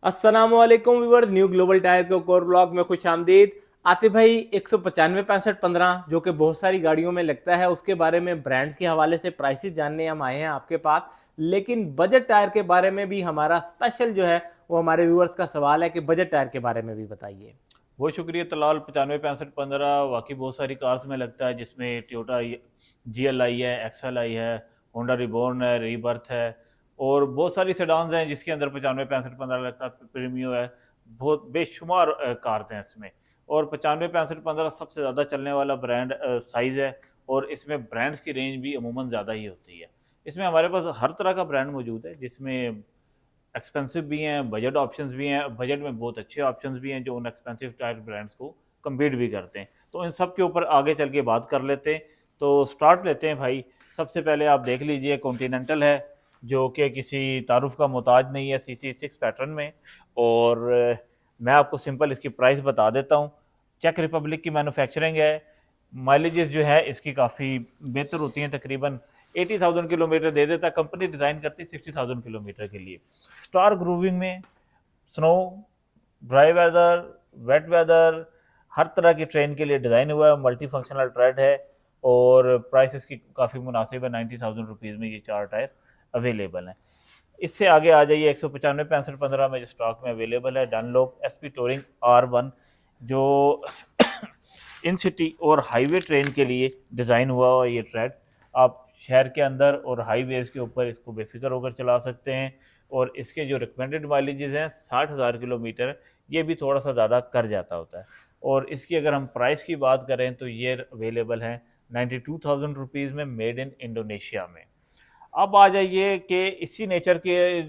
अस्सलामुअलैकुम viewers, new global tyre के core blog में खुश आमदीद। आतिफ भाई 195 65 15 जो कि बहुत सारी गाड़ियों में लगता है, उसके बारे में ब्रांड्स के हवाले से प्राइसेस जानने हम आए हैं आपके पास। लेकिन बजट टायर के बारे में भी हमारा स्पेशल जो है वो हमारे व्यूअर्स का सवाल है कि बजट टायर के बारे में भी बताइए। बहुत शुक्रिया तलाल। 95 65 15 वाकई बहुत सारी कार्स में लगता है, जिसमें टोयोटा GL आई है, एक्सल आई है, होंडा रिबॉर्न है, रीबर्थ है और बहुत सारी सेडान्स हैं जिसके अंदर 95 65 15 लगता है। प्रीमियो है, बहुत बेशुमार कार्स हैं इसमें। और 95 65 15 सबसे ज़्यादा चलने वाला ब्रांड साइज़ है और इसमें ब्रांड्स की रेंज भी अमूमन ज़्यादा ही होती है। इसमें हमारे पास हर तरह का ब्रांड मौजूद है, जिसमें एक्सपेंसिव भी हैं, बजट ऑप्शंस भी हैं, बजट में बहुत अच्छे ऑप्शंस भी हैं जो उन एक्सपेंसिव टायर ब्रांड्स को कम्पीट भी करते हैं। तो इन सब के ऊपर आगे चल के बात कर लेते हैं। तो स्टार्ट लेते हैं भाई। सबसे पहले आप देख लीजिए, कॉन्टिनेंटल है जो कि किसी तारुफ का मोहताज नहीं है, CC6 पैटर्न में। और मैं आपको सिंपल इसकी प्राइस बता देता हूँ। चेक रिपब्लिक की मैन्युफैक्चरिंग है। माइलेजेस जो है इसकी काफ़ी बेहतर होती हैं, तकरीबन 80,000 किलोमीटर दे देता है। कंपनी डिज़ाइन करती है 60,000 किलोमीटर के लिए। स्टार ग्रूविंग में snow, dry weather, wet weather, हर तरह की ट्रेन के लिए डिज़ाइन हुआ है। मल्टी फंक्शनल ट्रेड है और प्राइस इसकी काफ़ी मुनासिब है। 90,000 रुपीज़ में ये चार टायर अवेलेबल हैं। इससे आगे आ जाइए, 195 65 15 में जो स्टॉक में अवेलेबल है डनलोप SP टूरिंग R1, जो इन सिटी और हाईवे ट्रेन के लिए डिज़ाइन हुआ हुआ ये ट्रेड। आप शहर के अंदर और हाईवेज़ के ऊपर इसको बेफिक्र होकर चला सकते हैं। और इसके जो रिकमेंडेड माइलेजेस हैं 60,000 किलोमीटर, ये भी थोड़ा सा ज़्यादा कर जाता होता है। और इसकी अगर हम प्राइस की बात करें तो ये अवेलेबल है 92,000 रुपीज़ में, मेड इन इंडोनेशिया में। अब आ जाइए कि इसी नेचर के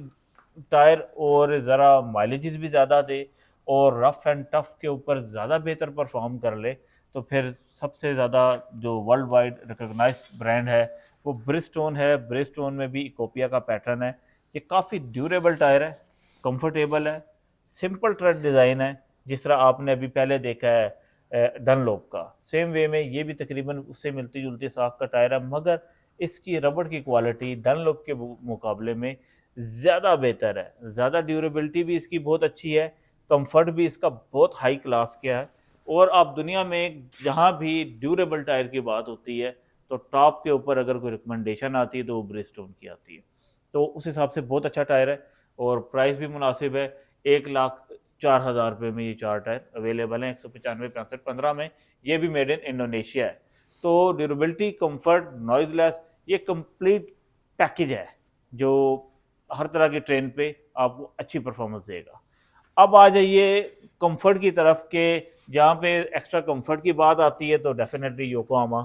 टायर और ज़रा माइलेजेस भी ज़्यादा दे और रफ़ एंड टफ़ के ऊपर ज़्यादा बेहतर परफॉर्म कर ले, तो फिर सबसे ज़्यादा जो वर्ल्ड वाइड रिकॉग्नाइज्ड ब्रांड है वो ब्रिजस्टोन है। ब्रिजस्टोन में भी इकोपिया का पैटर्न है। ये काफ़ी ड्यूरेबल टायर है, कंफर्टेबल है, सिंपल ट्रेड डिज़ाइन है, जिस तरह आपने अभी पहले देखा है डनलोप का। सेम वे में ये भी तकरीबन उससे मिलती जुलती साख का टायर है, मगर इसकी रबड़ की क्वालिटी डनलोप के मुकाबले में ज़्यादा बेहतर है। ज़्यादा ड्यूरेबिलिटी भी इसकी बहुत अच्छी है, कंफर्ट भी इसका बहुत हाई क्लास का है। और आप दुनिया में जहाँ भी ड्यूरेबल टायर की बात होती है तो टॉप के ऊपर अगर कोई रिकमेंडेशन आती है तो वो ब्रिजस्टोन की आती है। तो उस हिसाब से बहुत अच्छा टायर है और प्राइस भी मुनासिब है। 1,04,000 रुपये में ये चार टायर अवेलेबल हैं 195 65 15 में। ये भी मेड इन इंडोनेशिया है। तो ड्यूरेबिलिटी, कंफर्ट, नॉइजलेस, ये कंप्लीट पैकेज है जो हर तरह की ट्रेन पे आपको अच्छी परफॉर्मेंस देगा। अब आ जाइए कंफर्ट की तरफ के, जहाँ पे एक्स्ट्रा कंफर्ट की बात आती है तो डेफिनेटली योकोहामा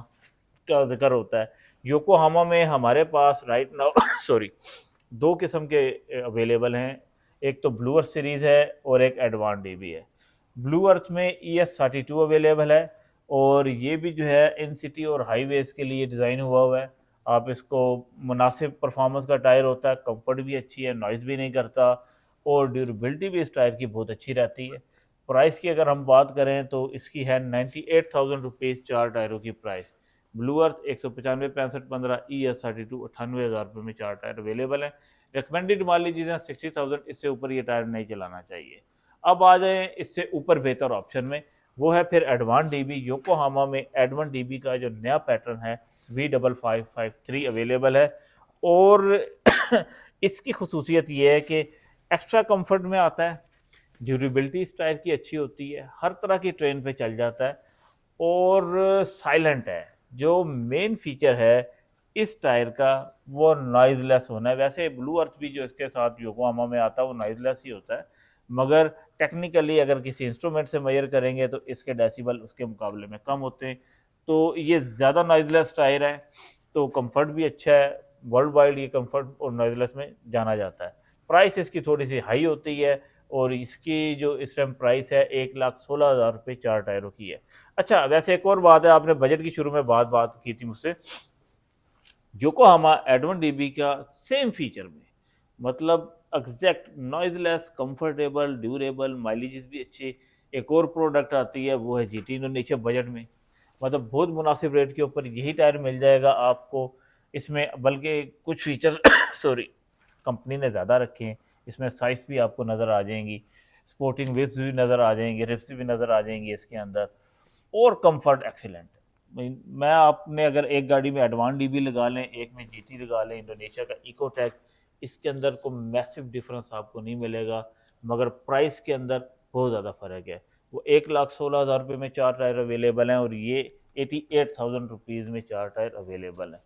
का जिक्र होता है। योकोहामा में हमारे पास राइट नाउ सॉरी, दो किस्म के अवेलेबल हैं। एक तो ब्लू अर्थ सीरीज़ है और एक एडवांस डीबी है। ब्लू अर्थ में ES32 अवेलेबल है और ये भी जो है इन सिटी और हाईवेज के लिए डिज़ाइन हुआ हुआ है। आप इसको मुनासिब परफॉर्मेंस का टायर होता है, कंफर्ट भी अच्छी है, नॉइज़ भी नहीं करता और ड्यूरेबिलिटी भी इस टायर की बहुत अच्छी रहती है। प्राइस की अगर हम बात करें तो इसकी है 98,000 रुपीज़ चार टायरों की प्राइस। ब्लू अर्थ 195 65 15, ES32 98,000 रुपये में चार टायर अवेलेबल हैं। रिकमेंडेड माइलेज है 60,000, इससे ऊपर ये टायर नहीं चलाना चाहिए। अब आ जाए इससे ऊपर बेहतर ऑप्शन में, वो है फिर एडवांस डीबी। योकोहामा में एडवांस डीबी का जो नया पैटर्न है V5553 अवेलेबल है। और इसकी खसूसियत ये है कि एक्स्ट्रा कंफर्ट में आता है, ड्यूरेबिलिटी इस टायर की अच्छी होती है, हर तरह की ट्रेन पे चल जाता है और साइलेंट है। जो मेन फीचर है इस टायर का वो नॉइजलेस होना है। वैसे ब्लू अर्थ भी जो इसके साथ योकोहामा में आता है वो नॉइजलेस ही होता है, मगर टेक्निकली अगर किसी इंस्ट्रूमेंट से मेजर करेंगे तो इसके डेसिबल उसके मुकाबले में कम होते हैं। तो ये ज़्यादा नॉइजलेस टायर है, तो कंफर्ट भी अच्छा है। वर्ल्ड वाइड ये कंफर्ट और नॉइजलेस में जाना जाता है। प्राइस इसकी थोड़ी सी हाई होती है और इसकी जो इस टाइम प्राइस है 1,16,000 रुपये चार टायरों की है। अच्छा, वैसे एक और बात है, आपने बजट की शुरू में बात की थी मुझसे। योकोहामा एडवन डीबी का सेम फीचर में, मतलब एग्जैक्ट नॉइजलेस, कंफर्टेबल, ड्यूरेबल, माइलेजेस भी अच्छे। एक और प्रोडक्ट आती है वो है GT इंडोनेशिया बजट में, मतलब बहुत मुनासिब रेट के ऊपर यही टायर मिल जाएगा आपको। इसमें बल्कि कुछ फीचर सॉरी कंपनी ने ज़्यादा रखे हैं। इसमें साइज भी आपको नज़र आ जाएंगी, स्पोर्टिंग विप्स भी नज़र आ जाएंगी, रिप्स भी नज़र आ जाएंगी इसके अंदर, और कंफर्ट एक्सीलेंट। मैं आपने अगर एक गाड़ी में एडवांस डीबी लगा लें, एक में जीटी लगा लें, इंडोनेशिया का इकोटेक, इसके अंदर को मैसिव डिफरेंस आपको नहीं मिलेगा, मगर प्राइस के अंदर बहुत ज़्यादा फ़र्क है। वो 1,16,000 रुपये में 4 टायर अवेलेबल हैं और ये 88,000 रुपीज़ में 4 टायर अवेलेबल हैं।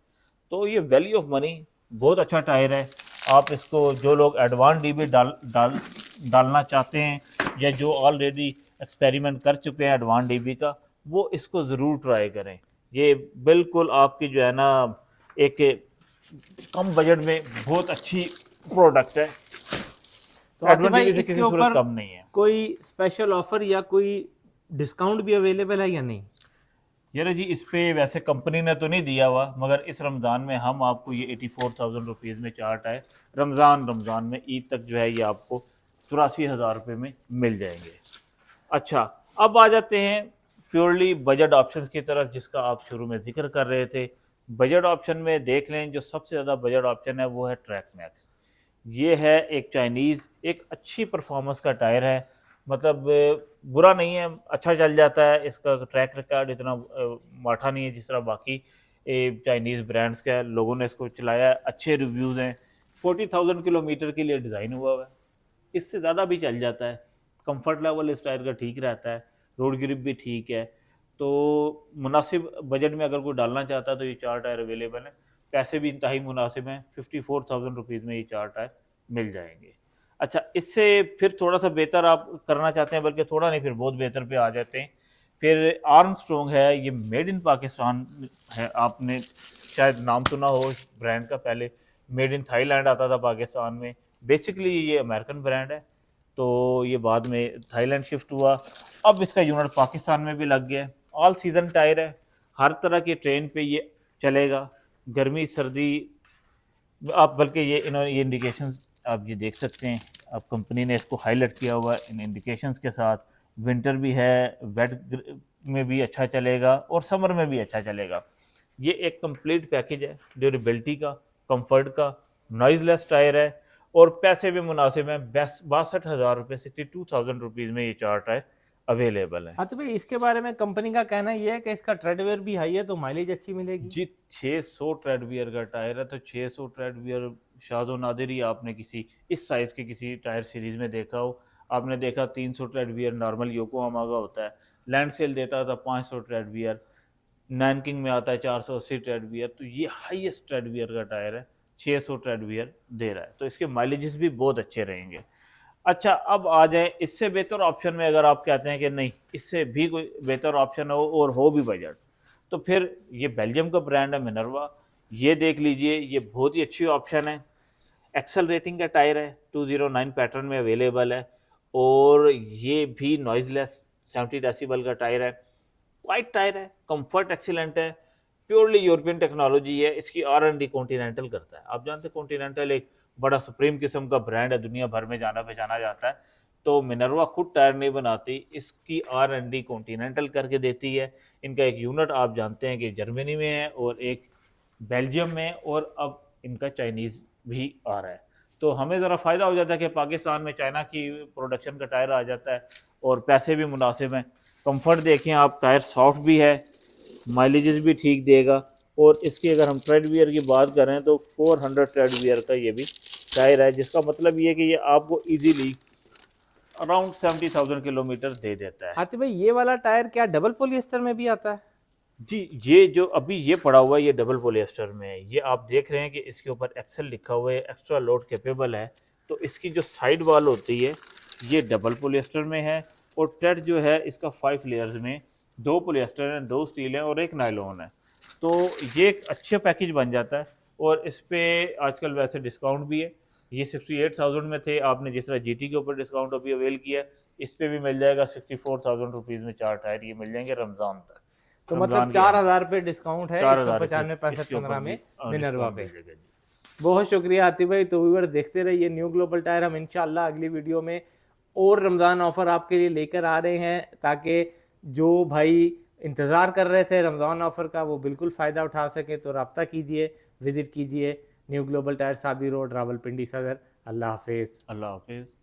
तो ये वैल्यू ऑफ मनी बहुत अच्छा टायर है। आप इसको, जो लोग एडवांस डीबी डालना चाहते हैं या जो ऑलरेडी एक्सपेरिमेंट कर चुके हैं एडवांस डीबी का, वो इसको ज़रूर ट्राई करें। ये बिल्कुल आपकी जो है ना, एक कम बजट में बहुत अच्छी प्रोडक्ट है। तो आतिफ एडवांस भाई डीबी से इसके किसी सूरत ऊपर कम नहीं है। कोई स्पेशल ऑफर या कोई डिस्काउंट भी अवेलेबल है या नहीं? यार जी, इस पे वैसे कंपनी ने तो नहीं दिया हुआ, मगर इस रमज़ान में हम आपको ये 84,000 रुपीज़ में 4 टायर रमज़ान में ईद तक जो है ये आपको 84,000 रुपये में मिल जाएंगे। अच्छा, अब आ जाते हैं प्योरली बजट ऑप्शंस की तरफ, जिसका आप शुरू में जिक्र कर रहे थे। बजट ऑप्शन में देख लें, जो सबसे ज़्यादा बजट ऑप्शन है वो है ट्रैक मैक्स। ये है एक चाइनीज़, एक अच्छी परफॉर्मेंस का टायर है, मतलब बुरा नहीं है, अच्छा चल जाता है। इसका ट्रैक रिकॉर्ड इतना माठा नहीं है जिस तरह बाकी चाइनीज़ ब्रांड्स का है। लोगों ने इसको चलाया है, अच्छे रिव्यूज़ हैं। 40,000 किलोमीटर के लिए डिज़ाइन हुआ हुआ है, इससे ज़्यादा भी चल जाता है। कंफर्ट लेवल इस टायर का ठीक रहता है, रोड ग्रिप भी ठीक है। तो मुनासिब बजट में अगर कोई डालना चाहता है तो ये 4 टायर अवेलेबल हैं। पैसे भी इंतहाई मुनासिब हैं, 54,000 रुपीज़ में ये 4 टायर मिल जाएंगे। अच्छा, इससे फिर थोड़ा सा बेहतर आप करना चाहते हैं, बल्कि थोड़ा नहीं, फिर बहुत बेहतर पे आ जाते हैं। फिर आर्मस्ट्रॉन्ग है, ये मेड इन पाकिस्तान है। आपने शायद नाम सुना हो इस ब्रांड का, पहले मेड इन थाईलैंड आता था पाकिस्तान में। बेसिकली ये अमेरिकन ब्रांड है, तो ये बाद में थाईलैंड शिफ्ट हुआ, अब इसका यूनिट पाकिस्तान में भी लग गया। ऑल सीज़न टायर है, हर तरह के ट्रेन पे ये चलेगा, गर्मी सर्दी आप, बल्कि ये इंडिकेशन आप ये देख सकते हैं। अब कंपनी ने इसको हाईलाइट किया हुआ है इन इंडिकेशंस के साथ। विंटर भी है, वेट में भी अच्छा चलेगा और समर में भी अच्छा चलेगा। ये एक कंप्लीट पैकेज है, ड्यूरेबिलिटी का, कंफर्ट का, नॉइजलेस टायर है और पैसे भी मुनासिब हैं। 62,000 रुपये, 62,000 रुपीज़ में ये 4 टायर अवेलेबल है। हाँ तो भाई इसके बारे में कंपनी का कहना ये है कि इसका ट्रेडवेयर भी हाई है तो माइलेज अच्छी मिलेगी। जी, 600 ट्रेडवियर का टायर है, तो 600 ट्रेडवियर शायद नादिर ही आपने किसी इस साइज़ के किसी टायर सीरीज़ में देखा हो। आपने देखा 300 ट्रेडवियर नॉर्मल योकोहामा का होता है, लैंडसेल देता था 500 ट्रेडवियर, नैनकिंग में आता है 480 ट्रेडवियर। तो ये हाईएस्ट ट्रेडवियर का टायर है, 600 ट्रेडवियर दे रहा है, तो इसके माइलेजेस भी बहुत अच्छे रहेंगे। अच्छा, अब आ जाए इससे बेहतर ऑप्शन में। अगर आप कहते हैं कि नहीं, इससे भी कोई बेहतर ऑप्शन हो और हो भी बजट, तो फिर ये बेल्जियम का ब्रांड है मिनर्वा। ये देख लीजिए, ये बहुत ही अच्छी ऑप्शन है। एक्सल रेटिंग का टायर है, 209 पैटर्न में अवेलेबल है और ये भी नॉइजलेस 70 डेसिबल का टायर है। वाइट टायर है, कंफर्ट एक्सीलेंट है, प्योरली यूरोपियन टेक्नोलॉजी है। इसकी R&D कॉन्टिनेंटल करता है। आप जानते हैं कॉन्टिनेंटल एक बड़ा सुप्रीम किस्म का ब्रांड है, दुनिया भर में जाना पहचाना जाता है। तो मिनर्वा खुद टायर नहीं बनाती, इसकी R&D कॉन्टिनेंटल करके देती है। इनका एक यूनिट आप जानते हैं कि जर्मनी में है और एक बेल्जियम में, और अब इनका चाइनीज़ भी आ रहा है। तो हमें ज़रा फ़ायदा हो जाता है कि पाकिस्तान में चाइना की प्रोडक्शन का टायर आ जाता है और पैसे भी मुनासिब हैं। कंफर्ट देखें आप, टायर सॉफ्ट भी है, माइलेजेस भी ठीक देगा। और इसकी अगर हम ट्रेड वियर की बात करें तो 400 ट्रेड वियर का ये भी टायर है, जिसका मतलब ये है कि ये आपको इजीली अराउंड 70,000 किलोमीटर दे देता है। हाँ तो भाई ये वाला टायर क्या डबल पॉलिएस्टर में भी आता है? जी, ये जो अभी ये पड़ा हुआ है ये डबल पॉलिएस्टर में है। ये आप देख रहे हैं कि इसके ऊपर एक्सेल लिखा हुआ है, एक्स्ट्रा लोड कैपेबल है। तो इसकी जो साइड वाल होती है ये डबल पॉलिएस्टर में है और ट्रेड जो है इसका 5 लेयर्स में, 2 पॉलिएस्टर हैं, 2 स्टील हैं और 1 नायलॉन है। तो ये एक अच्छा पैकेज बन जाता है और इस पर आजकल वैसे डिस्काउंट भी है। ये 68,000 में थे, आपने जिस तरह GT के ऊपर डिस्काउंट अभी अवेल किया, इस पर भी मिल जाएगा 64,000 रुपीज़ में 4 टायर ये मिल जाएंगे रमज़ान तक। तो मतलब रमज़ान के 4,000 रुपये डिस्काउंट है 4,000 195 इसके 65 ऊपर 15 भी में मिनर्वा डिस्काउंट पे। मिल जाएगा जी। बहुत शुक्रिया आतिफ भाई। तो व्यूअर देखते रहिए न्यू ग्लोबल टायर। हम इंशाल्लाह अगली वीडियो में और रमज़ान ऑफ़र आपके लिए लेकर आ रहे हैं, ताकि जो भाई इंतज़ार कर रहे थे रमज़ान ऑफ़र का वो बिल्कुल फ़ायदा उठा सके। तो रब्ता कीजिए, विज़िट कीजिए न्यू ग्लोबल टायर, सादी रोड, रावलपिंडी सदर। अल्लाह हाफिज। अल्लाह हाफिज़।